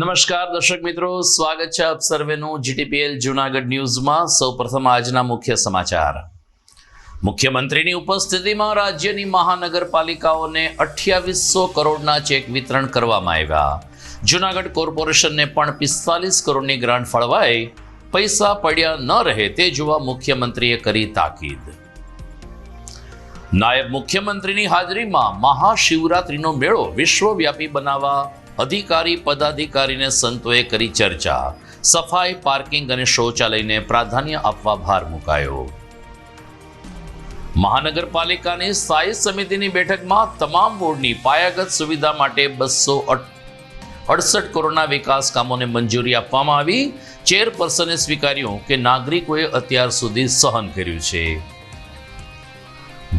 નમસ્કાર દર્શક મિત્રો, સ્વાગત છે આપ સર્વેનું જીટીપીએલ જૂનાગઢ ન્યૂઝમાં। સૌપ્રથમ આજના મુખ્ય સમાચાર। મુખ્યમંત્રીની ઉપસ્થિતિમાં રાજ્યની મહાનગરપાલિકાઓને 2800 કરોડના ચેક વિતરણ કરવામાં આવ્યા। જૂનાગઢ કોર્પોરેશનને પણ 45 કરોડની ગ્રાન્ટ ફળવાઈ, પૈસા પડ્યા ન રહે તે જોવા મુખ્યમંત્રીએ કરી તાકીદ। નાયબ મુખ્યમંત્રીની હાજરીમાં મહાશિવરાત્રિનો મેળો વિશ્વવ્યાપી બનાવવા અધિકારી પદાધિકારીને સંતોએ કરી ચર્ચા। સફાઈ, પાર્કિંગ અને શૌચાલયને પ્રાધાન્ય આપવા ભાર મુકાયો। મહાનગરપાલિકાની સ્થાયી સમિતિની બેઠકમાં તમામ વોર્ડની પાયાગત સુવિધા માટે 268 કરોડના વિકાસ કામોને મંજૂરી આપવામાં આવી। ચેરપર્સને સ્વીકાર્યું કે નાગરિકોએ અત્યાર સુધી સહન કર્યું છે।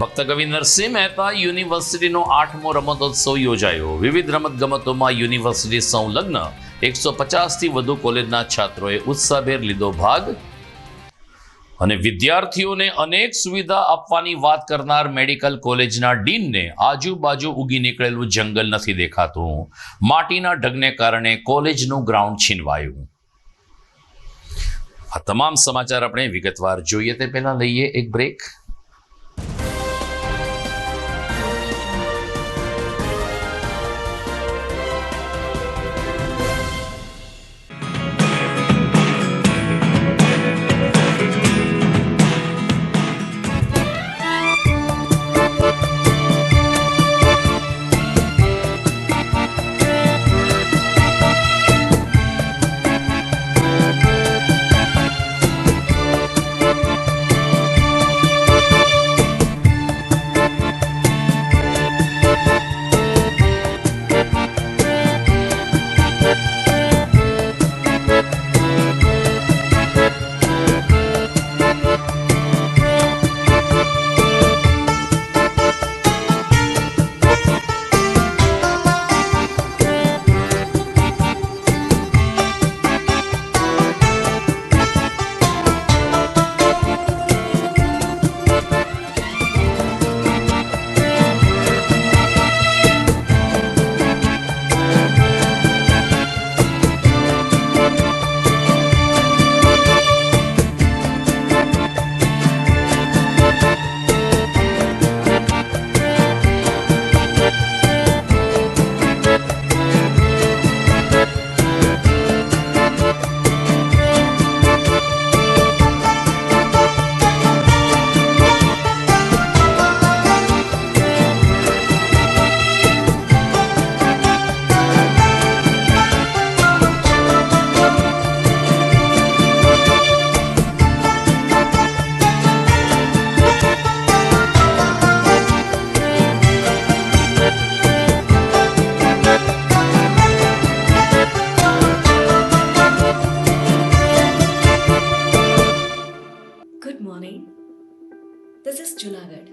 ભક્ત કવિ નરસિંહ મહેતા યુનિવર્સિટીનો 8મો રમતોત્સવ યોજાયો। વિવિધ રમતગમતોમાં યુનિવર્સિટી સંલગ્ન 150થી વધુ કોલેજના છાત્રોએ ઉત્સાહભેર લીધો ભાગ। અને વિદ્યાર્થીઓને અનેક સુવિધા આપવાની વાત કરનાર મેડિકલ કોલેજના ડીનને આજુબાજુ ઉગી નીકળેલું જંગલ નથી દેખાતું। માટીના ઢગને કારણે કોલેજનું ગ્રાઉન્ડ છીનવાયું। આ તમામ સમાચાર આપણે વિગતવાર જોઈએ તે પહેલા લઈએ એક break. Good morning. This is Junagadh.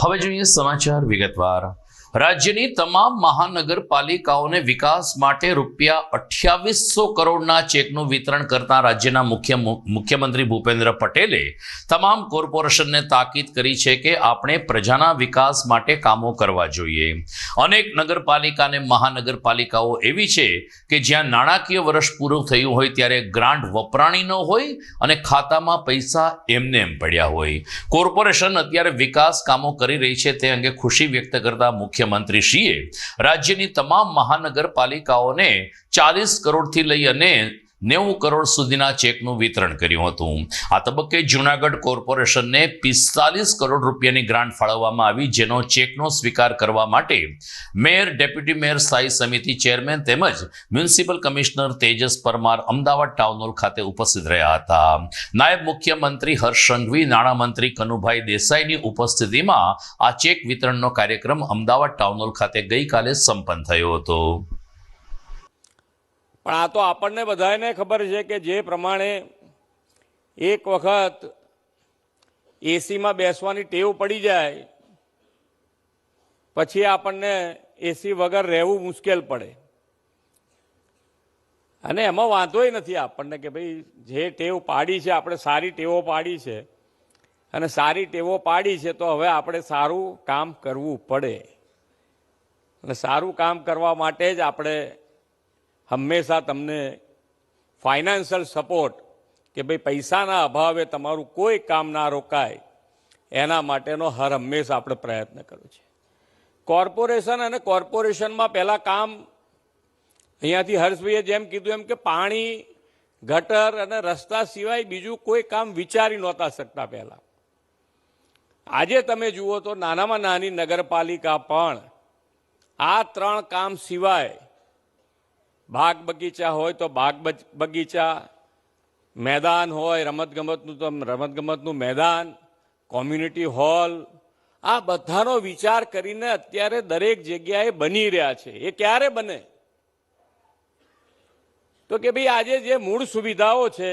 હવે જોઈએ સમાચાર વિગતવાર। રાજ્યની તમામ મહાનગરપાલિકાઓને વિકાસ માટે રૂપિયા 2800 કરોડના ચેકનું વિતરણ કરતા રાજ્યના મુખ્યમંત્રી ભૂપેન્દ્ર પટેલે તમામ કોર્પોરેશનને તાકીદ કરી છે કે આપણે પ્રજાના વિકાસ માટે કામો કરવા જોઈએ. અનેક નગરપાલિકા અને મહાનગરપાલિકાઓ એવી છે કે જ્યાં નાણાકીય વર્ષ પૂરું થયું હોય ત્યારે ગ્રાન્ટ વપરાણી ન હોય અને ખાતામાં પૈસા એમને એમ પડ્યા હોય. કોર્પોરેશન અત્યારે વિકાસ કામો કરી રહી છે તે અંગે ખુશી વ્યક્ત કરતા મુખ્યમંત્રીશ્રીએ રાજ્યની તમામ મહાનગરપાલિકાઓને 40 કરોડથી લઈ અને 90 કરોડ સુધીના ચેકનું વિતરણ કર્યું હતું. આ તબક્કે જૂનાગઢ કોર્પોરેશનને 45 કરોડ રૂપિયાની ગ્રાન્ટ ફાળવવામાં આવી, જેનો ચેકનો સ્વીકાર કરવા માટે મેયર, ડેપ્યુટી મેયર, સ્થાયી સમિતિ ચેરમેન તેમજ municipal commissioner Tejas Parmar Ahmedabad town hall ખાતે ઉપસ્થિત રહ્યા હતા. નાયબ મુખ્યમંત્રી હર્ષ સંઘવી, નાણામંત્રી કનુભાઈ દેસાઈની ઉપસ્થિતિમાં આ ચેક વિતરણનો કાર્યક્રમ અમદાવાદ ટાઉન હોલ ખાતે ગઈકાલે સંપન્ન થયો હતો. પણ આ તો આપણને બધાને ખબર છે કે જે પ્રમાણે એક વખત એસીમાં બેસવાની ટેવ પડી જાય પછી આપણને એસી વગર રહેવું મુશ્કેલ પડે. અને એમાં વાંધોય નથી આપણને કે ભાઈ જે ટેવ પાડી છે, આપણે સારી ટેવો પાડી છે અને સારી ટેવો પાડી છે તો હવે આપણે સારું કામ કરવું પડે. અને સારું કામ કરવા માટે જ આપણે હંમેશા તમને ફાઇનાન્શિયલ સપોર્ટ કે ભાઈ પૈસાના અભાવે તમારું કોઈ કામ ના રોકાય એના માટેનો હર હંમેશા આપણે પ્રયત્ન કર્યો છે. કોર્પોરેશન અને કોર્પોરેશનમાં પહેલાં કામ અહીંયાથી હર્ષભાઈએ જેમ કીધું એમ કે પાણી, ગટર અને રસ્તા સિવાય બીજું કોઈ કામ વિચારી નહોતા શકતા પહેલાં. આજે તમે જુઓ તો નાનામાં નાની નગરપાલિકા પણ આ 3 કામ સિવાય બાગ બગીચા હોય તો બાગ બગીચા, મેદાન હોય રમતગમતનું તો રમતગમતનું મેદાન, કોમ્યુનિટી હોલ, આ બધાનો વિચાર કરીને અત્યારે દરેક જગ્યાએ બની રહ્યા છે. એ ક્યારે બને? તો કે ભાઈ આજે જે મૂળ સુવિધાઓ છે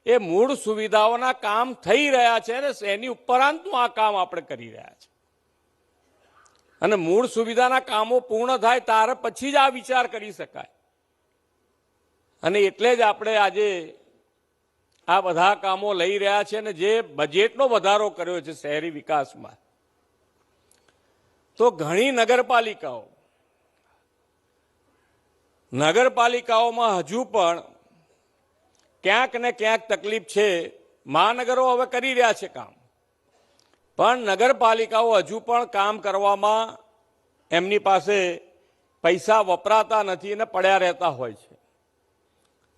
એ મૂળ સુવિધાઓના કામ થઈ રહ્યા છે અને એની ઉપરાંતનું આ કામ આપણે કરી રહ્યા છે. અને મૂળ સુવિધાના કામો પૂર્ણ થાય ત્યાર પછી જ આ વિચાર કરી શકાય. અને એટલે જ આપણે આજે આ બધા કામો લઈ રહ્યા છે. અને જે બજેટનો વધારો કર્યો છે શહેરી વિકાસમાં, તો ઘણી નગરપાલિકાઓમાં હજુ પણ ક્યાંક ને ક્યાંક તકલીફ છે. મહાનગરો હવે કરી રહ્યા છે કામ, પણ નગરપાલિકાઓ હજુ પણ કામ કરવામાં એમની પાસે પૈસા વપરાતા નથી અને પડ્યા રહેતા હોય છે.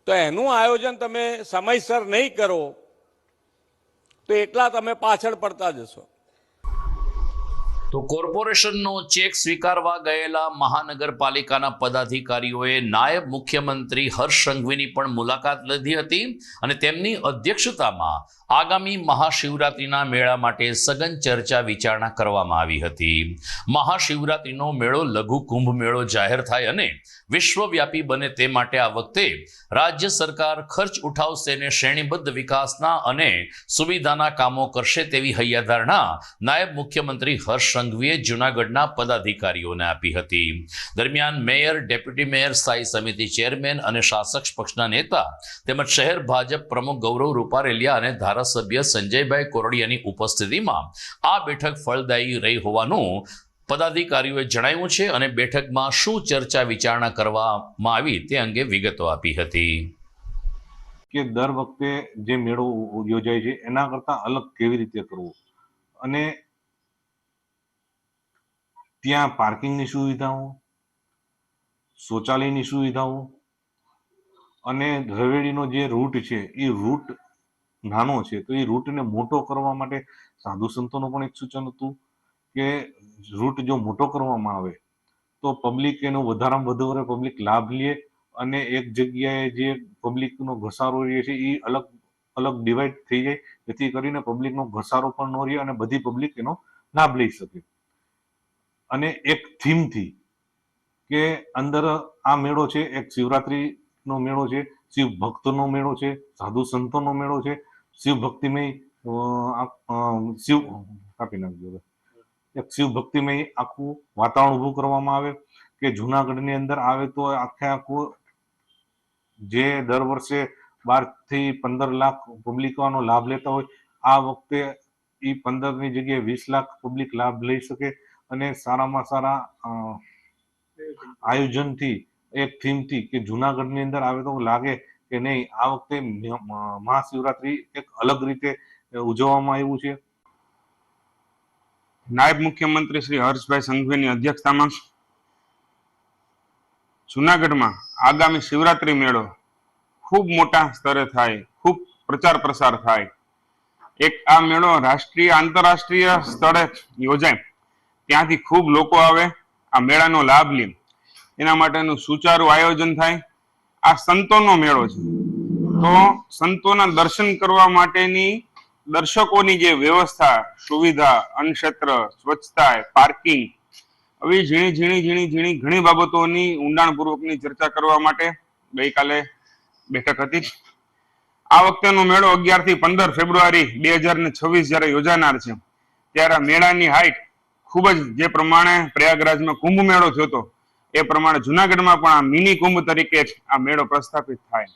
તો એનું આયોજન તમે સમયસર નહીં કરો તો એટલા તમે પાછળ પડતા જશો. તો કોર્પોરેશનનો ચેક સ્વીકારવા ગયેલા મહાનગરપાલિકાના પદાધિકારીઓએ નાયબ મુખ્યમંત્રી હર્ષ સંઘવીની પણ મુલાકાત લીધી હતી અને તેમની અધ્યક્ષતામાં આગામી મહાશિવરાત્રિના મેળા માટે સઘન ચર્ચા વિચારણા કરવામાં આવી હતી. મહાશિવરાત્રિનો મેળો લઘુ કુંભ મેળો જાહેર થાય અને વિશ્વવ્યાપી બને તે માટે આ વખતે રાજ્ય સરકાર ખર્ચ ઉઠાવશે અને શ્રેણીબદ્ધ વિકાસના અને સુવિધાના કામો કરશે તેવી હૈયાધારણા નાયબ મુખ્યમંત્રી હર્ષ સંઘવીએ જૂનાગઢના પદાધિકારીઓને આપી હતી. દરમિયાન મેયર, ડેપ્યુટી મેયર, સ્થાયી સમિતિ ચેરમેન અને શાસક પક્ષના નેતા તેમજ શહેર ભાજપ પ્રમુખ ગૌરવ રૂપારેલિયા અને ધારાસભ્ય સંજયભાઈ કોરડિયાની ઉપસ્થિતિમાં આ બેઠક ફળદાયી રહી હોવાનું પદાધિકારીઓએ જણાવ્યું છે અને બેઠકમાં શું ચર્ચા વિચારણા કરવામાં આવી તે અંગે વિગતો આપી હતી. કે દર વખતે જે મેળો યોજાય છે એના કરતા અલગ કેવી રીતે કરવો, અને ત્યાં પાર્કિંગની સુવિધાઓ, શૌચાલયની સુવિધાઓ અને હવેલીનો જે રૂટ છે એ રૂટ નાનો છે તો એ રૂટને મોટો કરવા માટે સાધુ સંતોનું પણ એક સૂચન હતું કે રૂટ જો મોટો કરવામાં આવે તો પબ્લિક એનો વધારેમાં વધારે પબ્લિક લાભ લે અને એક જગ્યાએ જે પબ્લિકનો ઘસારો રહે છે એ અલગ અલગ ડિવાઈડ થઈ જાય, જેથી કરીને પબ્લિકનો ઘસારો પણ ન રહે અને બધી પબ્લિક એનો લાભ લઈ શકે. અને એક થીમથી કે અંદર આ મેળો છે એક શિવરાત્રિનો મેળો છે, શિવ ભક્તનો મેળો છે, સાધુ સંતોનો મેળો છે, શિવ ભક્તિમય શિવ કાપી નાખજો એક શિવ ભક્તિમય આખું વાતાવરણ ઊભું કરવામાં આવે કે જુનાગઢની અંદર આવે તો આખે આખું જે દર વર્ષે 12 થી 15 લાખ પબ્લિકોનો લાભ લેતા હોય, આ વખતે એ 15 ની જગ્યાએ 20 લાખ પબ્લિક લાભ લઈ શકે અને સારામાં સારા આયોજનથી, એક થીમથી કે જુનાગઢની અંદર આવે તો લાગે કે નહીં આ વખતે મહાશિવરાત્રી એક અલગ રીતે ઉજવવામાં આવ્યું છે. નાયબ મુખ્યમંત્રી શ્રી હર્ષભાઈ સંઘવીની અધ્યક્ષતામાં જુનાગઢમાં આગામી શિવરાત્રી મેળો ખૂબ મોટા સ્તરે થાય, ખૂબ પ્રચાર પ્રસાર થાય. એક આ મેળો રાષ્ટ્રીય આંતરરાષ્ટ્રીય સ્તરે યોજાય, ત્યાંથી ખૂબ લોકો આવે, આ મેળાનો લાભ લે, એના માટેનું સુચારું આયોજન થાય. આ સંતોનો મેળો છે, તો સંતોના દર્શન કરવા માટેની દર્શકોની જે વ્યવસ્થા, સુવિધા, અન્નક્ષેત્ર, સ્વચ્છતા, પાર્કિંગ, આવી ઝીણી ઘણી બાબતોની ઊંડાણપૂર્વકની ચર્ચા કરવા માટે ગઈકાલે બેઠક હતી. આ વખતેનો મેળો 11 થી 15 ફેબ્રુઆરી 2026 જ્યારે યોજાનાર છે, ત્યારે મેળાની હાઈટ ખૂબ જ, જે પ્રમાણે પ્રયાગરાજમાં કુંભ મેળો થયો હતો એ પ્રમાણે જુનાગઢમાં પણ આ મિની કુંભ તરીકે આ મેળો પ્રસ્થાપિત થાય.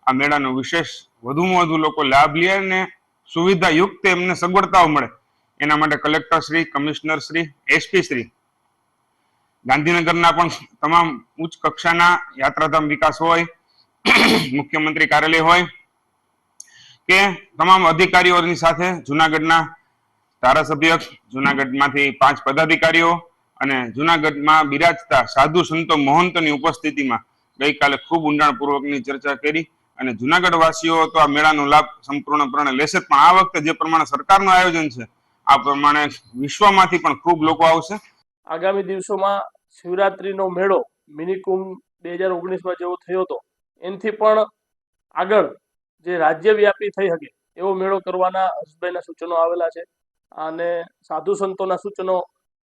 આ મેળાનો વિશેષ વધુમાં વધુ લોકો લાભ લે અને સુવિધા યુક્ત એમને સગવડતાઓ મળે, એના માટે collector Shri, commissioner Shri, SP Shri, ગાંધીનગરના પણ તમામ ઉચ્ચ કક્ષાના યાત્રાધામ વિકાસ હોય, મુખ્યમંત્રી કાર્યાલય હોય કે તમામ અધિકારીઓની સાથે જુનાગઢના ધારાસભ્ય, જુનાગઢમાંથી 5 પદાધિકારીઓ અને જુનાગઢમાં બિરાજતા સાધુ સંતો મહંતોની ઉપસ્થિતિમાં ગઈકાલે ખૂબ ઊંડાણપૂર્વકની ચર્ચા કરી અને જુનાગઢ વાસીઓ તો આ મેળાનો લાભ સંપૂર્ણપણે લેશે, પણ આ વખતે જે પ્રમાણે સરકારનું આયોજન છે આ પ્રમાણે વિશ્વમાંથી પણ ખૂબ લોકો આવશે. આગામી દિવસોમાં શિવરાત્રીનો મેળો મિની કુંભ 2019માં જેવો થયો હતો એનાથી પણ આગળ જે રાજ્યવ્યાપી થઈ શકે એવો મેળો કરવાના હર્ષભાઈના સૂચનો આવેલા છે. અને સાધુ સંતોના સૂચનો,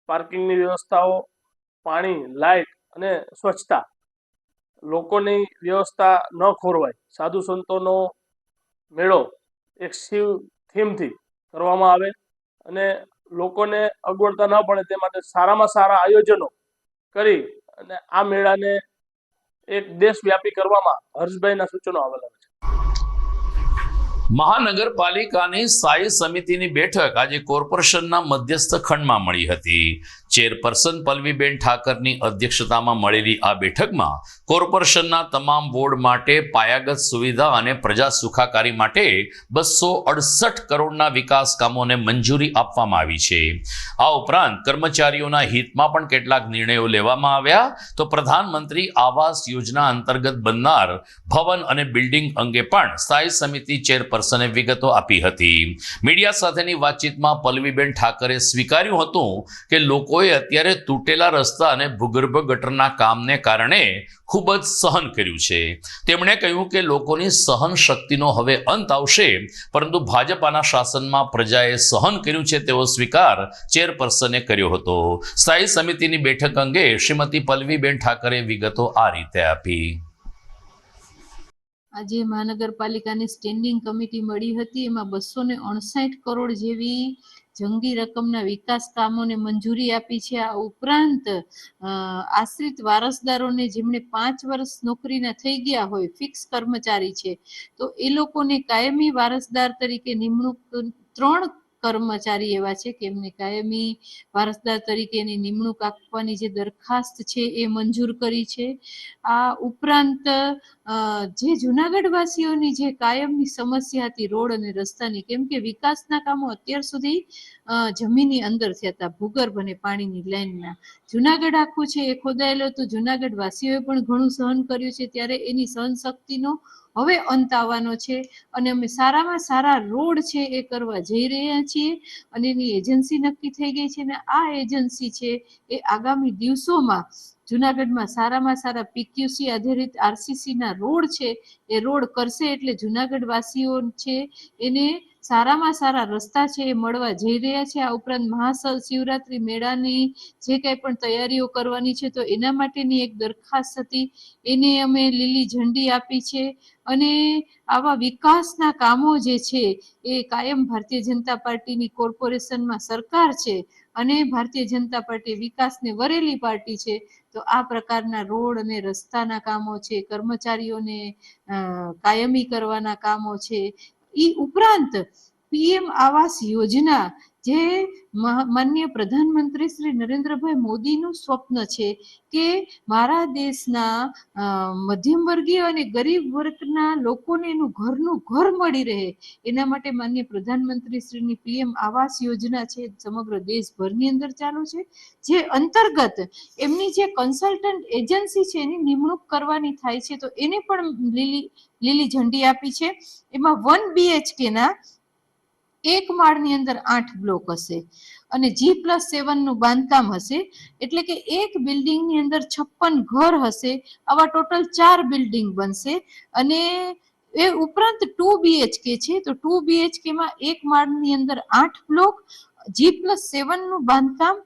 પાર્કિંગની વ્યવસ્થાઓ, પાણી, લાઇટ અને સ્વચ્છતા, લોકોની વ્યવસ્થા ન ખોરવાય, સાધુ સંતોનો મેળો એક શિવ થીમથી કરવામાં આવે અને લોકોને અગવડતા ન પડે તે માટે સારામાં સારા આયોજનો કરી અને આ મેળાને એક દેશવ્યાપી કરવામાં હર્ષભાઈના સૂચનો આવેલા છે. મહાનગરપાલિકાની સ્થાયી સમિતિની બેઠક આજે કોર્પોરેશનના મધ્યસ્થ ખંડમાં મળી હતી. ચેરપર્સન પલ્લવીબેન ઠાકરની અધ્યક્ષતામાં મળેલી આ બેઠકમાં કોર્પોરેશનના તમામ વોર્ડ માટે પાયાગત સુવિધા અને પ્રજા સુખાકારી માટે 268 કરોડના વિકાસ કામોને મંજૂરી આપવામાં આવી છે. આ ઉપરાંત કર્મચારીઓના હિતમાં પણ કેટલાક નિર્ણયો લેવામાં આવ્યા. તો પ્રધાનમંત્રી આવાસ યોજના અંતર્ગત બનનાર ભવન અને બિલ્ડિંગ અંગે પણ સ્થાયી સમિતિ ચેરપર્સને વિગતો આપી હતી. મીડિયા સાથેની વાતચીતમાં પલ્લવીબેન ઠાકરે સ્વીકાર્યું હતું કે લોકોએ અત્યારે તૂટેલા રસ્તા અને ભૂગર્ભ ગટરના કામને કારણે ખૂબ જ સહન કર્યું છે. તેમણે કહ્યું કે લોકોની સહન શક્તિનો હવે અંત આવશે, પરંતુ ભાજપાના શાસનમાં પ્રજાએ સહન કર્યું છે તેવો સ્વીકાર ચેરપર્સને કર્યો હતો. સ્થાયી સમિતિની બેઠક અંગે શ્રીમતી પલ્લવીબેન ઠાકરે વિગતો આ રીતે આપી. આજે મહાનગરપાલિકાની સ્ટેન્ડિંગ કમિટી મળી હતી, એમાં 259 કરોડ જેવી જંગી રકમના વિકાસ કામોને મંજૂરી આપી છે. આ ઉપરાંત આશ્રિત વારસદારોને જેમણે 5 વર્ષ નોકરીના થઈ ગયા હોય, ફિક્સ કર્મચારી છે, તો એ લોકોને કાયમી વારસદાર તરીકે નિમણૂક 3 કર્મચારી એવા છે કે એમને કાયમી વારસદાર તરીકેની નિમણૂક આપવાની જે દરખાસ્ત છે એ મંજૂર કરી છે. આ ઉપરાંત જે જુનાગઢ વાસીઓની જે કાયમની સમસ્યા હતી રોડ અને રસ્તાની, કેમ કે વિકાસના કામો અત્યાર સુધી જમીનની અંદર થયા હતા, ભૂગર્ભ અને પાણીની લાઈનના. જુનાગઢ આખું છે એ ખોદાયેલો, તો જુનાગઢ વાસીઓએ પણ ઘણું સહન કર્યું છે, ત્યારે એની સહનશક્તિનો હવે અંત આવવાનો છે અને અમે સારામાં સારા રોડ છે એ કરવા જઈ રહ્યા છીએ અને એની એજન્સી નક્કી થઈ ગઈ છે અને આ એજન્સી છે એ આગામી દિવસોમાં જુનાગઢમાં સારામાં સારા પીક્યુસી આધારિત આરસીસીના રોડ છે એ રોડ કરશે, એટલે જુનાગઢ વાસીઓ છે એને સારામાં સારા રસ્તા છે એ મળવા જઈ રહ્યા છે. આ ઉપરાંત મહાશિવરાત્રી મેળાની જે કાંઈ પણ તૈયારીઓ કરવાની છે તો એના માટેની એક દરખાસ્ત હતી, એને અમે લીલી ઝંડી આપી છે અને આવા વિકાસના કામો જે છે એ કાયમ ભારતીય જનતા પાર્ટીની કોર્પોરેશનમાં સરકાર છે અને ભારતીય જનતા પાર્ટી વિકાસને વરેલી પાર્ટી છે, તો આ પ્રકારના રોડ અને રસ્તાના કામો છે, કર્મચારીઓને કાયમી કરવાના કામો છે, એ ઉપરાંત પીએમ આવાસ યોજના જે માનનીય પ્રધાનમંત્રી શ્રી નરેન્દ્રભાઈ મોદીનું સ્વપ્ન છે કે મારા દેશના મધ્યમ વર્ગીય અને ગરીબ વર્ગના લોકોને એનું ઘરનું ઘર મળી રહે, એના માટે માનનીય પ્રધાનમંત્રી શ્રીની પીએમ આવાસ યોજના છે, સમગ્ર દેશભરની અંદર ચાલુ છે, જે અંતર્ગત એમની જે કન્સલ્ટન્ટ એજન્સી છે એની નિમણૂક કરવાની થાય છે, તો એને પણ લીલી ઝંડી આપી છે. એમાં 1 BHK ના એક માળની અંદર 8 બ્લોક હશે અને G+7 નું બાંધકામ હશે, એટલે કે એક બિલ્ડિંગની અંદર 56 ઘર હશે. આવા ટોટલ 4 બિલ્ડિંગ બનશે. અને એ ઉપરાંત 2 BHK છે, તો 2 BHK માં એક માળની અંદર 8 બ્લોક, G+7 નું બાંધકામ,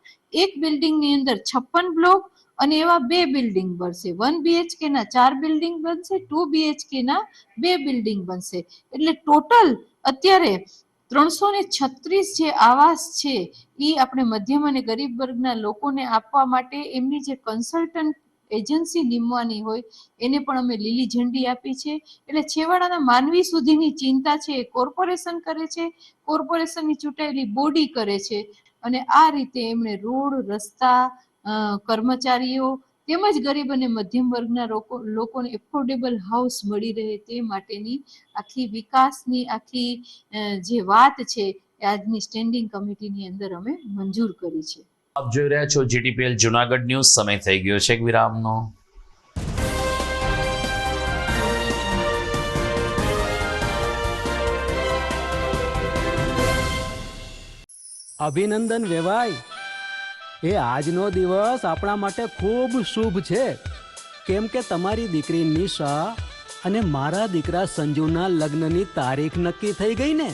એક બિલ્ડિંગની અંદર 56 બ્લોક અને એવા 2 બિલ્ડિંગ બનશે. 1 BHK ના 4 બિલ્ડિંગ બનશે, 2 BHK ના 2 બિલ્ડિંગ બનશે. એટલે ટોટલ અત્યારે 336 જે આવાસ છે એ આપણે મધ્યમ અને ગરીબ વર્ગના લોકોને આપવા માટે એમની જે કન્સલ્ટન્ટ એજન્સી નીમવાની હોય એને પણ અમે લીલી ઝંડી આપી છે. એટલે છેવાડાના માનવી સુધીની ચિંતા છે એ કોર્પોરેશન કરે છે, કોર્પોરેશનની ચૂંટાયેલી બોડી કરે છે, અને આ રીતે એમણે રોડ, રસ્તા, કર્મચારીઓ તેમજ ગરીબ અને મધ્યમ વર્ગના લોકોને એફોર્ડેબલ હાઉસ મળી રહે તે માટેની આખી વિકાસની આખી જે વાત છે એ આજની સ્ટેન્ડિંગ કમિટીની અંદર અમે મંજૂર કરી છે. આપ જોઈ રહ્યા છો GTPL જુનાગઢ ન્યૂઝ. સમય થઈ ગયો છે એક વિરામનો. અભિનંદન વેવાય, એ આજનો દિવસ આપણા માટે ખૂબ શુભ છે, કેમ કે તમારી દીકરી નિશા અને મારા દીકરા સંજુના લગ્નની તારીખ નક્કી થઈ ગઈ ને.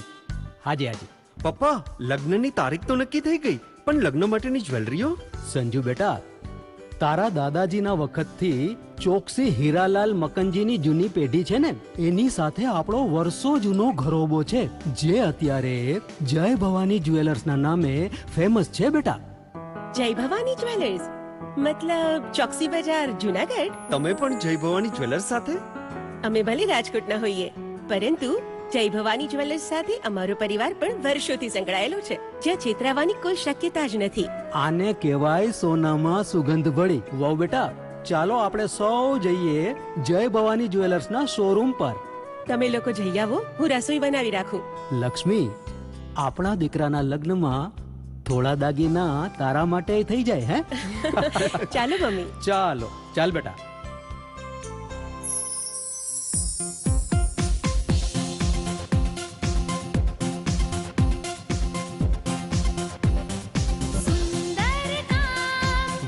હાજી હાજી પપ્પા, લગ્નની તારીખ તો નક્કી થઈ ગઈ, પણ લગ્ન માટેની જ્વેલરીઓ? સંજુ બેટા, તારા દાદાજીના વખતથી ચોકસી હીરાલાલ મકનજીની જૂની પેઢી છે ને, એની સાથે આપણો વર્ષો જૂનો ઘરોબો છે, જે અત્યારે જય ભવાની જ્વેલર્સના નામે ફેમસ છે બેટા. જય ભવાની જ્વેલર્સ મતલબ ચોકસી બજાર જુનાગઢ? તમે પણ જય ભવાની જ્વેલર્સ સાથે? અમે ભલે રાજકોટના હોઈએ, પરંતુ જય ભવાની જ્વેલર્સ સાથે અમારો પરિવાર પણ વર્ષોથી સંકળાયેલો છે, જ્યાં છેતરાવાની કોઈ શક્યતા જ નથી. આને કહેવાય સોનામાં સુગંધ ભળી. વહુ બેટા, ચાલો આપણે સૌ જઈએ જય ભવાની જ્વેલર્સના શોરૂમ પર. તમે લોકો જઈ આવો, હું રસોઈ બનાવી રાખું. લક્ષ્મી, આપણા દીકરાના લગ્નમાં થોડા દાગીના તારા માટે થઈ જાય. હે ચાલો મમ્મી. ચાલો ચાલ બેટા.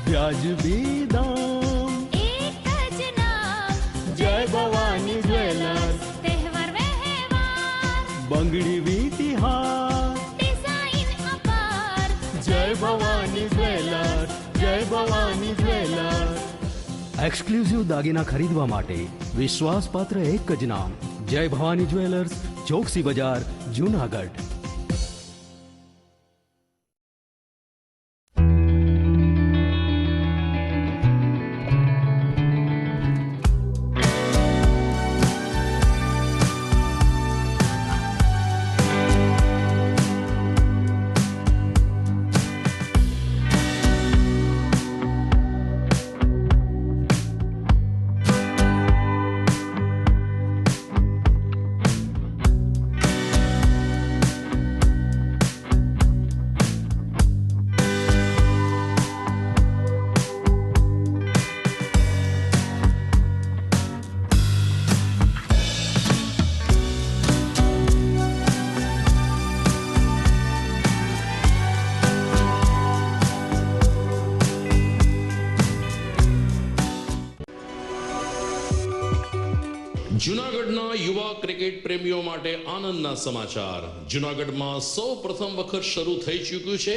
વ્યાજબી દામ, એક જ નામ, જય ભવાની જ્વેલર્સ. તહેવાર વ્યવહાર, બંગડી વીટી હાર, ડિઝાઇન અપાર, જય ભવાની જ્વેલર્સ, જય ભવાની જ્વેલર્સ. એક્સક્લુઝિવ દાગીના ખરીદવા માટે વિશ્વાસપાત્ર એક જ નામ, જય ભવાની જ્વેલર્સ, ચોકસી બજાર, જુનાગઢ. જૂનાગઢના યુવા ક્રિકેટ પ્રેમીઓ માટે આનંદના સમાચાર. જૂનાગઢમાં સૌ પ્રથમ વખત શરૂ થઈ ચૂક્યું છે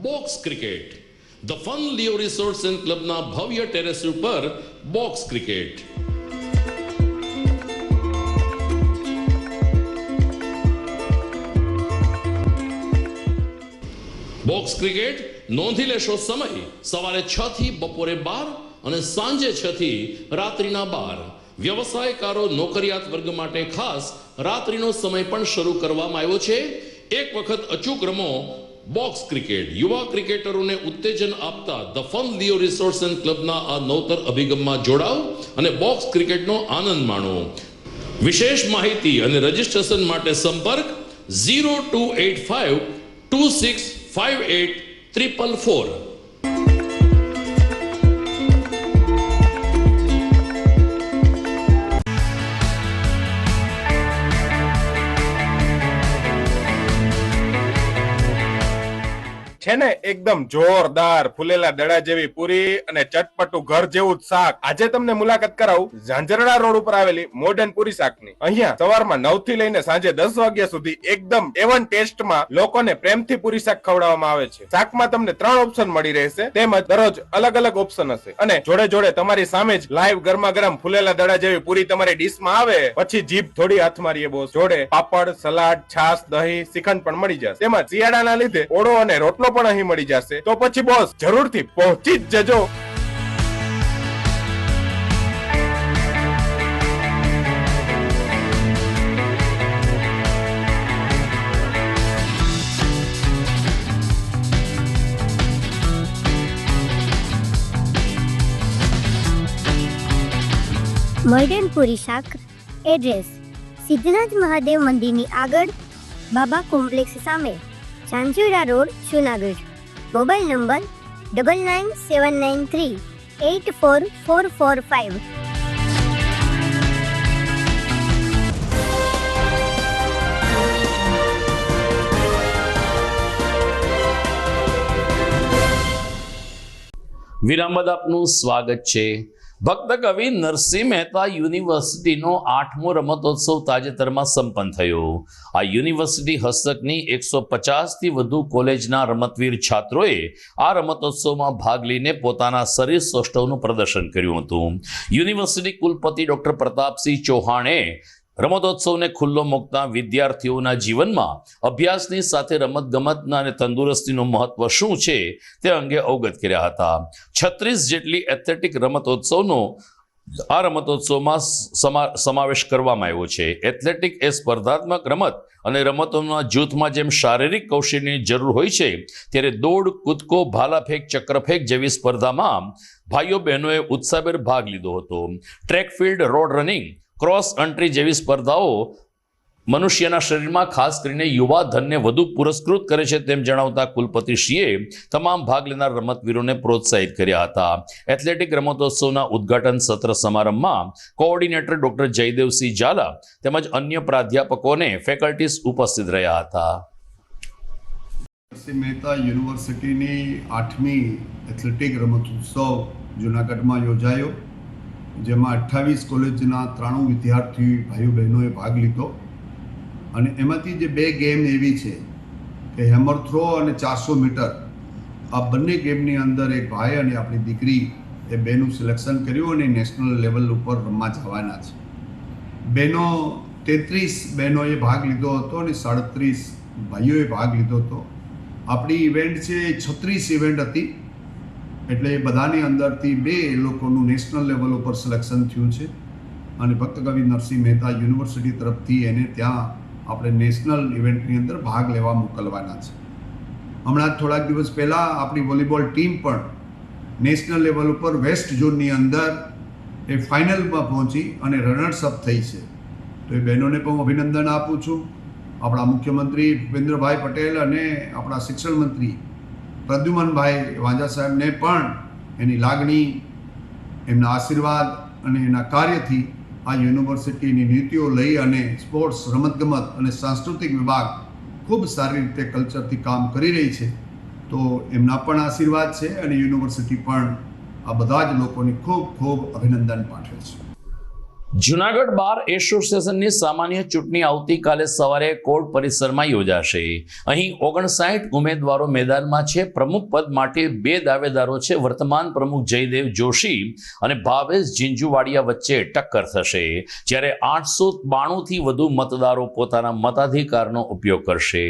box cricket. The fun Leo resorts and ક્લબના ભવ્ય ટેરેસ ઉપર બોક્સ ક્રિકેટ. બોક્સ ક્રિકેટ નોંધી લેશો સમય સવારે 6 થી બપોરે 12 અને સાંજે 6 થી રાત્રિના 12. વ્યવસાયકારો નોકરિયાત વર્ગ માટે ખાસ રાત્રિનો સમય પણ શરૂ કરવામાં આવ્યો છે. એક વખત અચૂક રમો બોક્સ ક્રિકેટ. યુવા ક્રિકેટરોને ઉત્તેજન આપતા the fun Leo resorts and ક્લબના આ નવતર અભિગમમાં જોડાઓ અને બોક્સ ક્રિકેટનો આનંદ માણો. વિશેષ માહિતી અને રજીસ્ટ્રેશન માટે સંપર્ક 0285 2658 444. છે ને એકદમ જોરદાર ફૂલેલા દડા જેવી પૂરી અને ચટપટું ઘર જેવું જ શાક. આજે તમને મુલાકાત કરાવું ઝાંઝરડા રોડ ઉપર આવેલી મોડર્ન પૂરી શાકની. અહીંયા સવારમાં 9 થી લઈને સાંજે 10 વાગ્યા સુધી એકદમ એવન ટેસ્ટમાં લોકોને પ્રેમથી પૂરી શાક ખવડાવવામાં આવે છે. શાકમાં તમને 3 ઓપ્શન મળી રહેશે, તેમજ દરરોજ અલગ અલગ ઓપ્શન હશે અને જોડે જોડે તમારી સામે જ લાઈવ ગરમા ગરમ ફૂલેલા દડા જેવી પૂરી તમારી ડીશમાં આવે પછી જીભ થોડી હાથ મારીએ બોસ. જોડે પાપડ, સલાડ, છાશ, દહીં, શ્રીખંડ પણ મળી જશે. તેમજ શિયાળાના લીધે ઓળો અને રોટલો પણ અહીં મળી જશે. તો પછી બોસ જરૂરથી પહોંચી જ જજો. મોડર્ન પૂરી શાક. એડ્રેસ સિદ્ધનાથ મહાદેવ મંદિરની આગળ, બાબા કોમ્પ્લેક્સ સામે, Zanzarda road, Junagadh. Mobile number 9979384445. વિરામ બાદ આપનું સ્વાગત છે. ભક્ત કવિ નરસિંહ મહેતા યુનિવર્સિટીનો 8મો રમતોત્સવ તાજેતરમાં સંપન્ન થયો. આ યુનિવર્સિટી હસ્તકની 150થી વધુ કોલેજના રમતવીર છાત્રોએ આ રમતોત્સવમાં ભાગ લઈને પોતાના શરીર સૌષ્ઠવનું પ્રદર્શન કર્યું હતું. યુનિવર્સિટી કુલપતિ ડોક્ટર પ્રતાપસિંહ ચૌહાણે રમતોત્સવને ખુલ્લો મૂકતા વિદ્યાર્થીઓના જીવનમાં અભ્યાસની સાથે રમતગમતના અને તંદુરસ્તીનું મહત્વ શું છે તે અંગે અવગત કર્યા હતા. 36 જેટલી એથ્લેટિક રમતોત્સવનો આ રમતોત્સવમાં સમાવેશ કરવામાં આવ્યો છે. એથ્લેટિક એ સ્પર્ધાત્મક રમત અને રમતોના જૂથમાં જેમ શારીરિક કૌશલ્યની જરૂર હોય છે, ત્યારે દોડ, કૂદકો, ભાલાફેંક, ચક્રફેંક જેવી સ્પર્ધામાં ભાઈઓ બહેનોએ ઉત્સાહભેર ભાગ લીધો હતો. Track field, road running, cross country જેવી સ્પર્ધાઓ મનુષ્યના શરીરમાં ખાસ કરીને યુવા ધનને વધુ પુરસ્કૃત કરે છે તેમ જણાવતા કુલપતિશ્રીએ તમામ ભાગ લેનાર રમતવીરોને પ્રોત્સાહિત કર્યા હતા. એથ્લેટિક રમતોત્સવના ઉદ્ઘાટન સત્ર સમારંભમાં કોઓર્ડિનેટર ડોક્ટર જયદેવસિંહ ઝાલા તેમજ અન્ય પ્રાધ્યાપકોને ફેકલ્ટીઝ ઉપસ્થિત રહ્યા હતા. નરસિંહ મહેતા યુનિવર્સિટીની 8મી એથ્લેટિક રમતોત્સવ જૂનાગઢમાં યોજાયો, જેમાં 28 કોલેજના 93 વિદ્યાર્થી ભાઈઓ બહેનોએ ભાગ લીધો. અને એમાંથી જે 2 ગેમ એવી છે કે હેમર થ્રો અને 400 મીટર, આ બંને ગેમની અંદર એક ભાઈ અને આપણી દીકરી એ બેનું સિલેક્શન કર્યું અને નેશનલ લેવલ ઉપર રમવા જવાના છે. બહેનો 33 બહેનોએ ભાગ લીધો હતો અને 37 ભાઈઓએ ભાગ લીધો હતો. આપણી ઇવેન્ટ છે 36 ઇવેન્ટ હતી, એટલે એ બધાની અંદરથી 2 લોકોનું નેશનલ લેવલ ઉપર સિલેક્શન થયું છે અને ભક્ત કવિ નરસિંહ મહેતા યુનિવર્સિટી તરફથી એને ત્યાં આપણે નેશનલ ઇવેન્ટની અંદર ભાગ લેવા મોકલવાના છે. હમણાં થોડાક દિવસ પહેલાં આપણી વોલીબોલ ટીમ પણ નેશનલ લેવલ ઉપર વેસ્ટ ઝોનની અંદર એ ફાઇનલમાં પહોંચી અને રનર્સ અપ થઈ છે. તો એ બહેનોને પણ હું અભિનંદન આપું છું. આપણા મુખ્યમંત્રી ભૂપેન્દ્રભાઈ પટેલ અને આપણા શિક્ષણ મંત્રી પ્રદ્યુમનભાઈ વાંઝા સાહેબને પણ એની લાગણી, એમના આશીર્વાદ અને એના કાર્યથી આ યુનિવર્સિટીની નીતિઓ લઈ અને સ્પોર્ટ્સ, રમતગમત અને સાંસ્કૃતિક વિભાગ ખૂબ સારી રીતે કલ્ચરથી કામ કરી રહી છે. તો એમના પણ આશીર્વાદ છે અને યુનિવર્સિટી પણ આ બધા જ લોકોની ખૂબ ખૂબ અભિનંદન પાઠવે છે. જુનાગઢ બાર એસોસિએશનની સામાન્ય ચૂંટણી આવતીકાલે સવારે કોર્ટ પરિસરમાં યોજાશે. અહીં 59 ઉમેદવારો મેદાનમાં છે. પ્રમુખ પદ માટે 2 દાવેદારો છે. વર્તમાન પ્રમુખ જયદેવ જોશી અને ભાવેશ ઝીંઝુવાડિયા વચ્ચે ટક્કર થશે, જ્યારે 892થી વધુ મતદારો પોતાના મતાધિકારનો ઉપયોગ કરશે.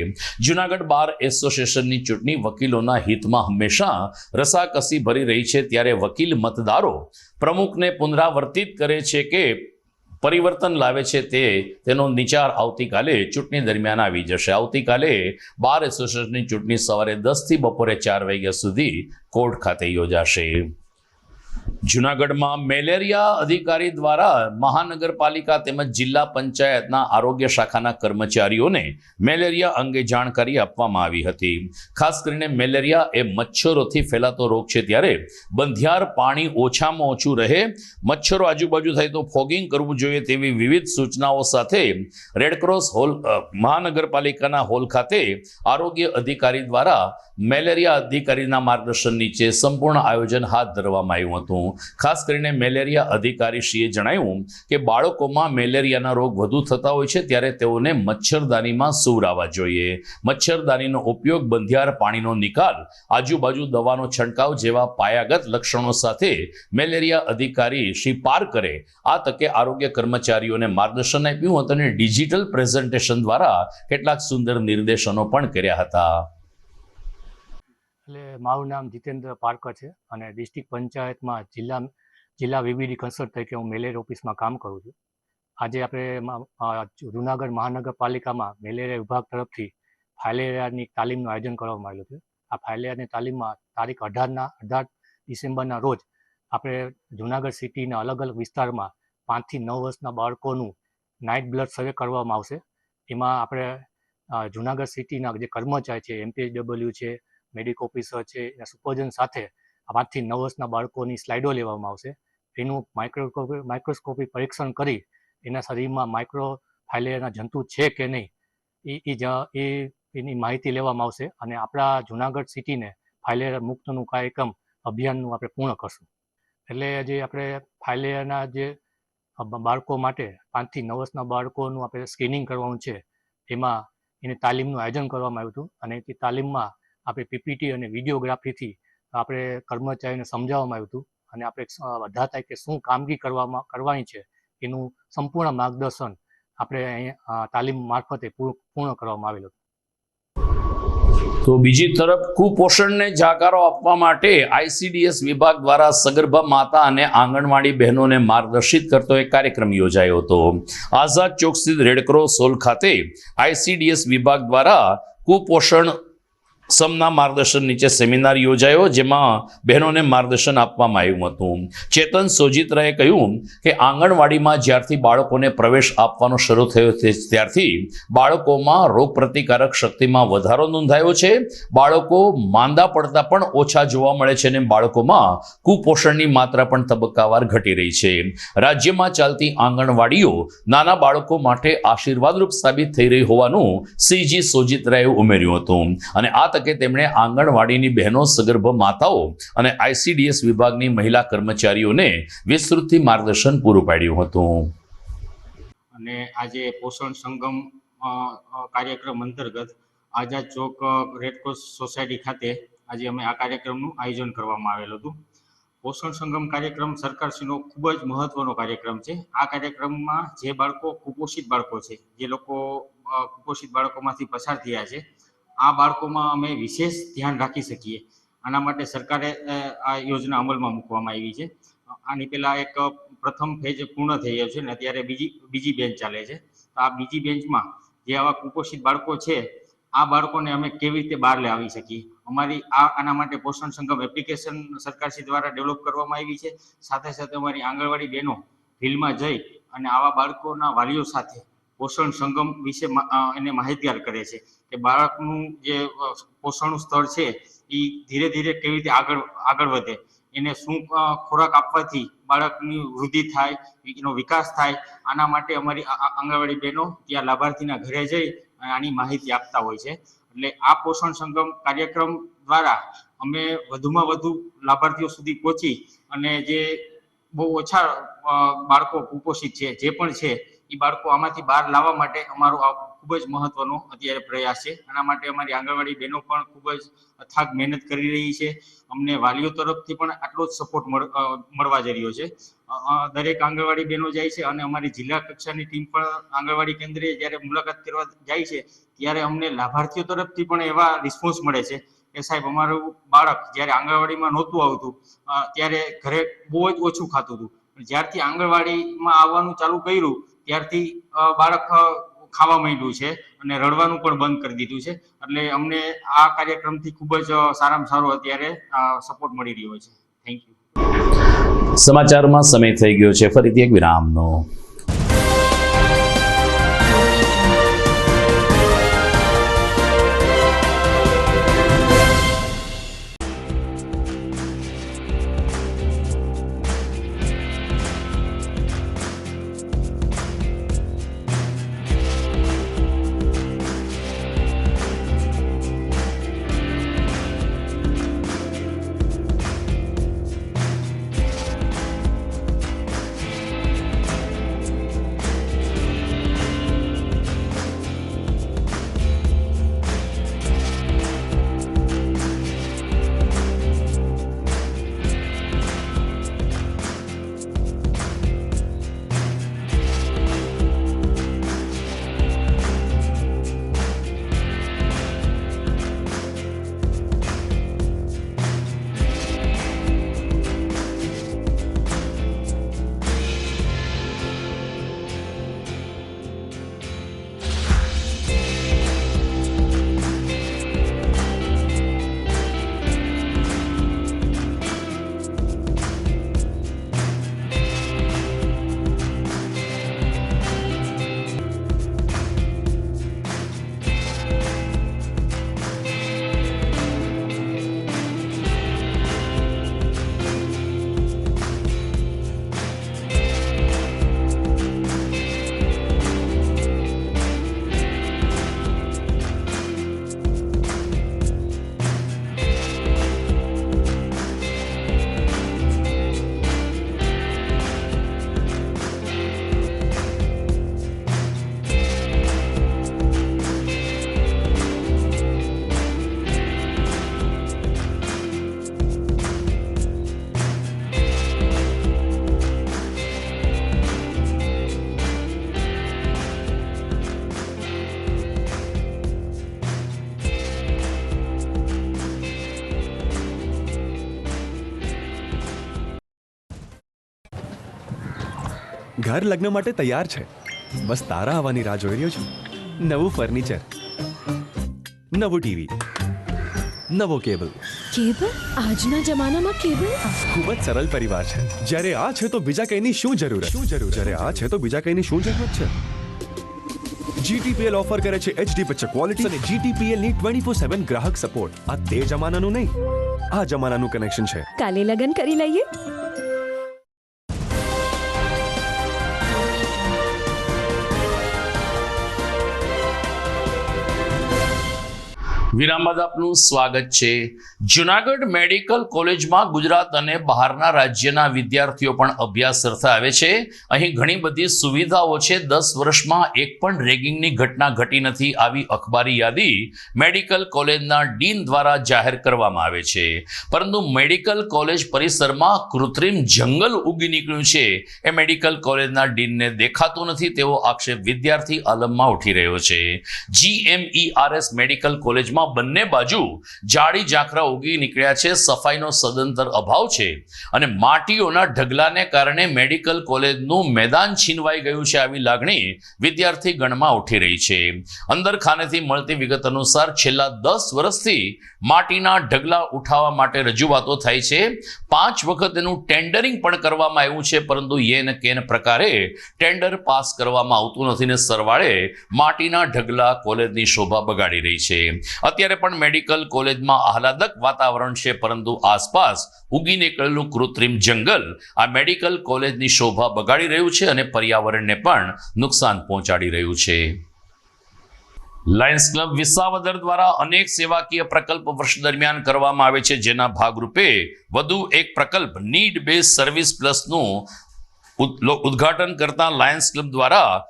જુનાગઢ બાર એસોસિએશનની ચૂંટણી વકીલોના હિતમાં હંમેશા રસાકસી ભરી રહી છે, ત્યારે વકીલ મતદારો પ્રમુખને પુનરાવર્તિત કરે છે કે પરિવર્તન લાવે છે તેનો નિચાર આવતીકાલે ચૂંટણી દરમિયાન આવી જશે. આવતીકાલે બાર એસોસિએશનની ચૂંટણી સવારે 10 થી બપોરે 4 વાગ્યા સુધી કોર્ટ ખાતે યોજાશે. જુનાગઢમાં મેલેરિયા અધિકારી દ્વારા મહાનગરપાલિકા તેમજ જિલ્લા પંચાયતના આરોગ્ય શાખાના કર્મચારીઓને મેલેરિયા અંગે જાણકારી આપવામાં આવી હતી. ખાસ કરીને મેલેરિયા એ મચ્છરોથી ફેલાતો રોગ છે, ત્યારે બંધિયાર પાણી ઓછામાં ઓછું રહે, મચ્છરો આજુબાજુ થાય તો ફોગિંગ કરવું જોઈએ તેવી વિવિધ સૂચનાઓ સાથે રેડક્રોસ હોલ મહાનગરપાલિકાના હોલ ખાતે આરોગ્ય અધિકારી દ્વારા મેલેરિયા અધિકારીના માર્ગદર્શન નીચે સંપૂર્ણ આયોજન હાથ ધરવામાં આવ્યું હતું. ખાસ કરીને મેલેરિયા અધિકારીશ્રીએ જણાવ્યું કે બાળકોમાં મેલેરિયાના રોગ વધુ થતા હોય છે, ત્યારે તેઓને મચ્છરદાનીમાં સૂવરાવવા જોઈએ. મચ્છરદાનીનો ઉપયોગ, બંધિયાર પાણીનો નિકાલ, આજુબાજુ દવાનો છંટકાવ જેવા પાયાગત લક્ષણો સાથે મેલેરિયા અધિકારી શ્રી પારકરે આ તકે આરોગ્ય કર્મચારીઓને માર્ગદર્શન આપ્યું હતું અને ડિજિટલ પ્રેઝન્ટેશન દ્વારા કેટલાક સુંદર નિર્દેશનો પણ કર્યા હતા. એટલે મારું નામ જીતેન્દ્ર પારકર છે અને ડિસ્ટ્રિક્ટ પંચાયતમાં જિલ્લા વીબીડી કન્સલ્ટ તરીકે હું મેલેરિયા ઓફિસમાં કામ કરું છું. આજે આપણે જૂનાગઢ મહાનગરપાલિકામાં મેલેરિયા વિભાગ તરફથી ફાઇલેરિયાની તાલીમનું આયોજન કરવામાં આવેલું છે. આ ફાઇલેરિયાની તાલીમમાં તારીખ 18 ડિસેમ્બરના રોજ આપણે જૂનાગઢ સિટીના અલગ અલગ વિસ્તારમાં 5 થી 9 વર્ષના બાળકોનું નાઇટ બ્લડ સર્વે કરવામાં આવશે. એમાં આપણે જૂનાગઢ સિટીના જે કર્મચારી છે, MPHW છે, મેડિકલ ઓફિસર છે, એના સુપરવિઝન સાથે 5 થી 9 વર્ષના બાળકોની સ્લાઇડો લેવામાં આવશે. એનું માઇક્રોસ્કોપિક પરીક્ષણ કરી એના શરીરમાં માઇક્રો ફાઇલેરિયાના જંતુ છે કે નહીં એની માહિતી લેવામાં આવશે અને આપણા જૂનાગઢ સિટીને ફાઇલેરિયા મુક્તનું કાર્યક્રમ અભિયાનનું આપણે પૂર્ણ કરશું. એટલે જે આપણે ફાઇલેરિયાના જે બાળકો માટે 5 થી 9 વર્ષના બાળકોનું આપણે સ્ક્રીનિંગ કરવાનું છે, એમાં એની તાલીમનું આયોજન કરવામાં આવ્યું હતું અને એ તાલીમમાં આપણે પીપીટી અને વિડીયોગ્રાફીથી આપણે કર્મચારીને સમજાવવામાં આવ્યું હતું અને આપણે 18 તારીખે શું કામગીરી કરવાની છે એનું સંપૂર્ણ માર્ગદર્શન આપણે અહીંયા તાલીમ મારફતે પૂર્ણ કરવામાં આવેલું હતું. તો બીજી તરફ કુપોષણને જાકારો આપવા માટે ICDS વિભાગ દ્વારા સગર્ભા માતા અને આંગણવાડી બહેનોને માર્ગદર્શિત કરતો એક કાર્યક્રમ યોજાયો હતો. આઝાદ ચોક સ્થિત રેડક્રોસ હોલ ખાતે ICDS વિભાગ દ્વારા કુપોષણ સમના માર્ગદર્શન નીચે સેમિનાર યોજાયો, જેમાં બહેનોને માર્ગદર્શન આપવામાં આવ્યું હતું. ચેતન સોજિત્રાએ કહ્યું કે આંગણવાડીમાં જ્યારથી બાળકોને પ્રવેશ આપવાનો શરૂ થયો ત્યારથી બાળકોમાં રોગ પ્રતિકારક શક્તિમાં વધારો નોંધાયો છે. બાળકો માંદા પડતા પણ ઓછા જોવા મળે છે અને બાળકોમાં કુપોષણની માત્રા પણ તબક્કાવાર ઘટી રહી છે. રાજ્યમાં ચાલતી આંગણવાડીઓ નાના બાળકો માટે આશીર્વાદરૂપ સાબિત થઈ રહી હોવાનું CG સોજિત્રાએ ઉમેર્યું હતું અને આ તકે તેમણે આંગણવાડીની બહેનો, સગર્ભ માતાઓ અને ICDS વિભાગની મહિલા કર્મચારીઓને વિસ્તૃતથી માર્ગદર્શન પૂરું પાડ્યું હતું. અને આજે પોષણ સંગમ કાર્યક્રમ અંતર્ગત આઝાદ ચોક રેડક્રોસ સોસાયટી ખાતે આજે અમે આ કાર્યક્રમનું આયોજન કરવામાં આવેલું હતું. પોષણ સંગમ કાર્યક્રમ સરકારશ્રીનો ખૂબ જ મહત્વનો કાર્યક્રમ છે. આ કાર્યક્રમમાં જે બાળકો કુપોષિત બાળકો છે, જે લોકો કુપોષિત બાળકોમાંથી પસાર થયા છે, આ બાળકોમાં અમે વિશેષ ધ્યાન રાખી શકીએ. આના માટે સરકારે આ યોજના અમલમાં મૂકવામાં આવી છે. આની પહેલાં એક પ્રથમ ફેજ પૂર્ણ થઈ ગયો છે અને અત્યારે બીજી બેન્ચ ચાલે છે. તો આ બીજી બેન્ચમાં જે આવા કુપોષિત બાળકો છે, આ બાળકોને અમે કેવી રીતે બહાર લાવી શકીએ, અમારી આના માટે પોષણ સંગમ એપ્લિકેશન સરકારશ્રી દ્વારા ડેવલપ કરવામાં આવી છે. સાથે સાથે અમારી આંગણવાડી બહેનો ફિલ્ડમાં જઈ અને આવા બાળકોના વાલીઓ સાથે પોષણ સંગમ વિશે એને માહિતગાર કરે છે કે બાળકનું જે પોષણનું સ્તર છે એ ધીરે ધીરે કેવી રીતે આગળ વધે, એને શું ખોરાક આપવાથી બાળકની વૃદ્ધિ થાય, એનો વિકાસ થાય. આના માટે અમારી આંગણવાડી બહેનો ત્યાં લાભાર્થીના ઘરે જઈ અને આની માહિતી આપતા હોય છે. એટલે આ પોષણ સંગમ કાર્યક્રમ દ્વારા અમે વધુમાં વધુ લાભાર્થીઓ સુધી પહોંચી અને જે બહુ ઓછા બાળકો કુપોષિત છે, જે પણ છે એ બાળકો આમાંથી બહાર લાવવા માટે અમારો આ ખૂબ જ મહત્વનો અત્યારે પ્રયાસ છે. આના માટે અમારી આંગણવાડી બહેનો પણ ખૂબ જ અથાગ મહેનત કરી રહી છે. અમને વાલીઓ તરફથી પણ આટલો જ સપોર્ટ મળવા જઈ રહ્યો છે. દરેક આંગણવાડી બહેનો જાય છે અને અમારી જિલ્લા કક્ષાની ટીમ પણ આંગણવાડી કેન્દ્રે જ્યારે મુલાકાત કરવા જાય છે ત્યારે અમને લાભાર્થીઓ તરફથી પણ એવા રિસ્પોન્સ મળે છે કે સાહેબ અમારું બાળક જ્યારે આંગણવાડીમાં નહોતું આવતું ત્યારે ઘરે બહુ જ ઓછું ખાતું હતું, જ્યારથી આંગણવાડીમાં આવવાનું ચાલુ કર્યું ત્યારથી બાળક ખાવા માંડ્યું છે અને રડવાનું પણ બંધ કરી દીધું છે. એટલે અમને આ કાર્યક્રમથી ખૂબ જ સારામાં સારો અત્યારે સપોર્ટ મળી રહ્યો છે. Thank you. સમાચારમાં સમય થઈ ગયો છે ફરીથી એક વિરામનો. ઘર લગ્ન માટે તૈયાર છે, બસ તારા આવવાની રાહ જોઈ રહ્યો છું. નવું ફર્નિચર, નવું ટીવી, નવો કેબલ. કેબલ? આજના જમાનામાં કેબલ? ખૂબ જ સરળ પરિવાર છે. જ્યારે આ છે તો બીજા કઈની શું જરૂરત? જ્યારે આ છે તો બીજા કઈની શું જરૂરત છે? GTPL ઓફર કરે છે HD પિક્ચર ક્વોલિટી અને GTPL ની 24/7 ગ્રાહક સપોર્ટ. આ તે જમાનાનું નહીં, આ જમાનાનું કનેક્શન છે. કાલે લગન કરી લઈએ. વિરામ બાદ આપનું સ્વાગત છે. જુનાગઢ મેડિકલ કોલેજમાં ગુજરાત અને બહારના રાજ્યના વિદ્યાર્થીઓ પણ અભ્યાસ અર્થે આવે છે. અહીં ઘણી બધી સુવિધાઓ છે. 10 વર્ષમાં એક પણ રેગિંગની ઘટના ઘટી નથી, આવી અખબારી યાદી મેડિકલ કોલેજના ડીન દ્વારા જાહેર કરવામાં આવે છે. પરંતુ મેડિકલ કોલેજ પરિસરમાં કૃત્રિમ જંગલ ઉગી નીકળ્યું છે એ મેડિકલ કોલેજના ડીનને દેખાતું નથી તેવો આક્ષેપ વિદ્યાર્થી આલમમાં ઉઠી રહ્યો છે. GMERS મેડિકલ કોલેજમાં બંને બાજુ જાડી ઝાંખરા ઉગી નીકળ્યા છે. સફાઈનો સદંતર અભાવ છે અને માટીઓના ઢગલાને કારણે મેડિકલ કોલેજનું મેદાન છીનવાઈ ગયું છે, આવી લાગણી વિદ્યાર્થી ગણમાં ઉઠી રહી છે. અંદર ખાનેથી મળતી વિગત અનુસાર છેલ્લા 10 વર્ષથી માટીના ઢગલા ઉઠાવવા માટે રજૂઆતો થાય છે. 5 વખત એનું ટેન્ડરિંગ પણ કરવામાં આવ્યું છે, પરંતુ યેન કેન પ્રકારે ટેન્ડર પાસ કરવામાં આવતું નથી ને સરવાળે માટીના ઢગલા કોલેજની શોભા બગાડી રહી છે. અત્યારે પણ મેડિકલ કોલેજમાં આહલાદક વાતાવરણ છે, પરંતુ આસપાસ ઉગી નીકળેલું કૃત્રિમ જંગલ આ મેડિકલ કોલેજની શોભા બગાડી રહ્યું છે અને પર્યાવરણને પણ નુકસાન પહોંચાડી રહ્યું છે. લાયન્સ ક્લબ વિસાવદર દ્વારા અનેક સેવાકીય પ્રકલ્પ વર્ષ દરમિયાન કરવામાં આવે છે, જેના ભાગરૂપે વધુ એક પ્રકલ્પ નીડ બેઝ સર્વિસ પ્લસનું ઉદ્ઘાટન કરતા લાયન્સ ક્લબ દ્વારા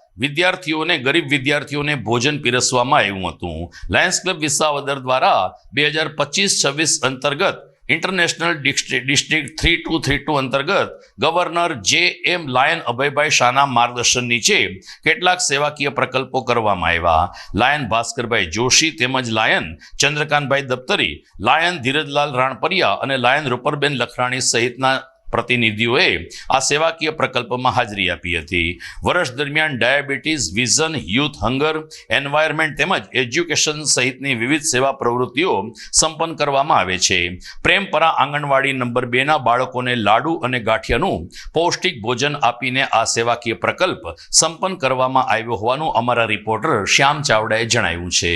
ગરીબ વિદ્યાર્થીઓને ભોજન પીરસવામાં આવ્યું હતું. લાયન્સ ક્લબ વિસાવદર દ્વારા 2025-26 અંતર્ગત ઇન્ટરનેશનલ ડિસ્ટ્રિક્ટ 3232 અંતર્ગત ગવર્નર જે.એમ. લાયન અભયભાઈ શાહના માર્ગદર્શન નીચે કેટલાક સેવાકીય પ્રકલ્પો કરવામાં આવ્યા. લાયન ભાસ્કરભાઈ જોશી તેમજ લાયન ચંદ્રકાંતભાઈ દફતરી, લાયન ધીરજલાલ રાણપરિયા અને લાયન રૂપરબેન લખરાણી સહિતના પ્રતિનિધિઓએ આ સેવાકીય પ્રકલ્પમાં હાજરી આપી હતી. વર્ષ દરમિયાન diabetes, vision, youth hunger, environment તેમજ એજ્યુકેશન સહિતની વિવિધ સેવા પ્રવૃત્તિઓ સંપન્ન કરવામાં આવે છે. પ્રેમપરા આંગણવાડી નંબર 2ના બાળકોને લાડુ અને ગાંઠિયાનું પૌષ્ટિક ભોજન આપીને આ સેવાકીય પ્રકલ્પ સંપન્ન કરવામાં આવ્યો હોવાનું અમારા રિપોર્ટર શ્યામ ચાવડાએ જણાવ્યું છે.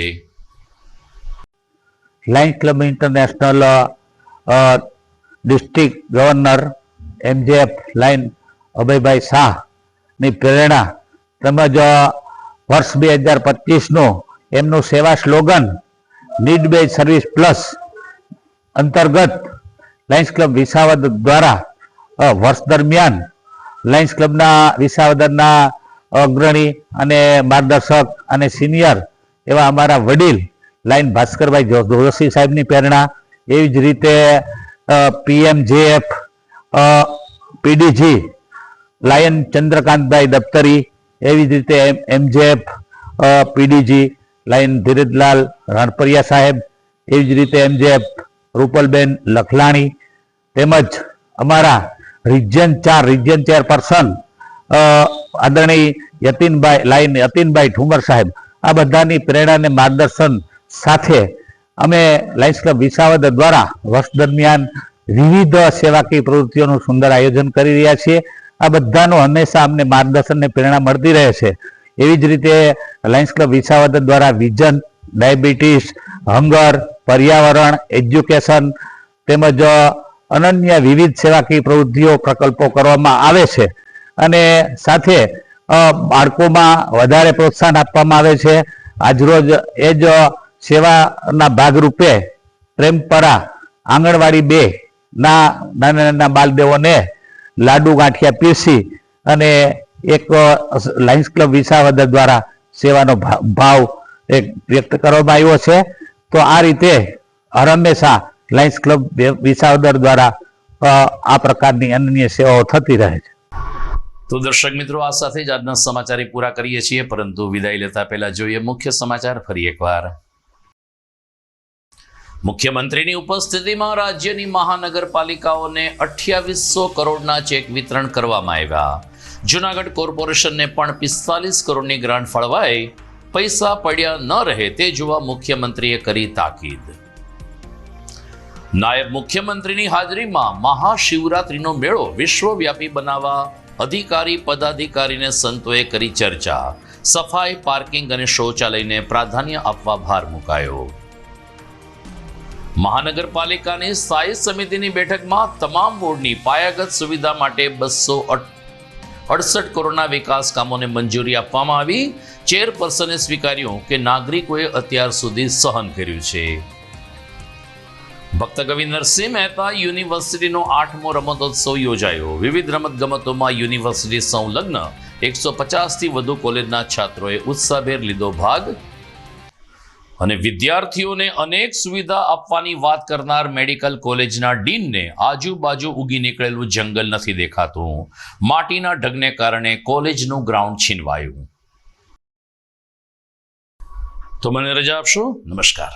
Lions club international district governor MJF lion Abhaybhai શાહની પ્રેરણા તેમજ વર્ષ 2025નું એમનું સેવા slogan need base service plus અંતર્ગત લાયન્સ ક્લબ વિસાવદર દ્વારા વર્ષ દરમિયાન લાયન્સ ક્લબના વિસાવદરના અગ્રણી અને માર્ગદર્શક અને સિનિયર એવા અમારા વડીલ લાયન ભાસ્કરભાઈ જોશી સાહેબની પ્રેરણા, એવી જ રીતે PMJF પીડીજી લાયન ચંદ્રકાંતભાઈ દફતરી, એવી જ રીતે MJF પીડીજી લાયન ધીરજલાલ રાણપરિયા સાહેબ, એવી જ રીતે MJF રૂપલબેન લખલાણી તેમજ અમારા રિજિયન ચેરપર્સન આદરણીય યતીનભાઈ ઠુમર સાહેબ, આ બધાની પ્રેરણા અને માર્ગદર્શન સાથે અમે લાયન્સ ક્લબ વિસાવદર દ્વારા વર્ષ દરમિયાન વિવિધ સેવાકીય પ્રવૃત્તિઓનું સુંદર આયોજન કરી રહ્યા છીએ. આ બધાનું હંમેશા અમને માર્ગદર્શન અને પ્રેરણા મળતી રહે છે. એવી જ રીતે લાયન્સ ક્લબ વિસાવદર દ્વારા વિઝન, ડાયાબિટીસ, હંગર, પર્યાવરણ, એજ્યુકેશન તેમજ અનન્ય વિવિધ સેવાકીય પ્રવૃત્તિઓ પ્રકલ્પો કરવામાં આવે છે અને સાથે બાળકોમાં વધારે પ્રોત્સાહન આપવામાં આવે છે. આજરોજ એ જ સેવાના ભાગરૂપે પ્રેમપરા આંગણવાડી 2ના નાના નાના બાલદેવોને લાડુ ગાંઠિયા પીરસી અને એક લાયન્સ ક્લબ વિસાવદર દ્વારા સેવાનો ભાવ વ્યક્ત કરવામાં આવ્યો છે. તો આ રીતે હંમેશા લાયન્સ ક્લબ વિસાવદર દ્વારા આ પ્રકારની અનન્ય સેવાઓ થતી રહે છે. તો દર્શક મિત્રો, આ સાથે જ આજના સમાચાર પૂરા કરીએ છીએ, પરંતુ વિદાય લેતા પહેલા જોઈએ મુખ્ય સમાચાર ફરી એકવાર. મુખ્યમંત્રીની ઉપસ્થિતિમાં રાજ્યની મહાનગરપાલિકાઓને 2800 કરોડના ચેક વિતરણ કરવામાં આવ્યા. જૂનાગઢ કોર્પોરેશનને પણ 45 કરોડની ગ્રાન્ટ ફળવાઈ. પૈસા પડ્યા ન રહે તે જોવા મુખ્યમંત્રીએ કરી તાકીદ. નાયબ મુખ્યમંત્રીની હાજરીમાં મહાશિવરાત્રીનો મેળો વિશ્વવ્યાપી બનાવવા અધિકારી પદાધિકારીને સંતોએ કરી ચર્ચા. સફાઈ, પાર્કિંગ અને શૌચાલયને પ્રાધાન્ય આપવા ભાર મુકાયો. મહાનગરપાલિકાની સ્થાયી સમિતિની બેઠકમાં તમામ વોર્ડની પાયાગત સુવિધા માટે 268 કરોડના વિકાસ કામોને મંજૂરી આપવામાં આવી. ચેરપર્સને સ્વીકાર્યું કે નાગરિકોએ અત્યાર સુધી સહન કર્યું છે. ભક્ત કવિ નરસિંહ મહેતા યુનિવર્સિટીનો 8મો રમતોત્સવ યોજાયો. વિવિધ રમતગમતોમાં યુનિવર્સિટી સંલગ્ન 150થી વધુ કોલેજના છાત્રોએ ઉત્સાહભેર લીધો ભાગ. અને વિદ્યાર્થીઓને અનેક સુવિધા આપવાની વાત કરનાર મેડિકલ કોલેજના ડીનને આજુબાજુ ઉગી નીકળેલું જંગલ નથી દેખાતું. માટીના ઢગને કારણે કોલેજનું ગ્રાઉન્ડ છીનવાયું. તો મને રજા આપશો. નમસ્કાર.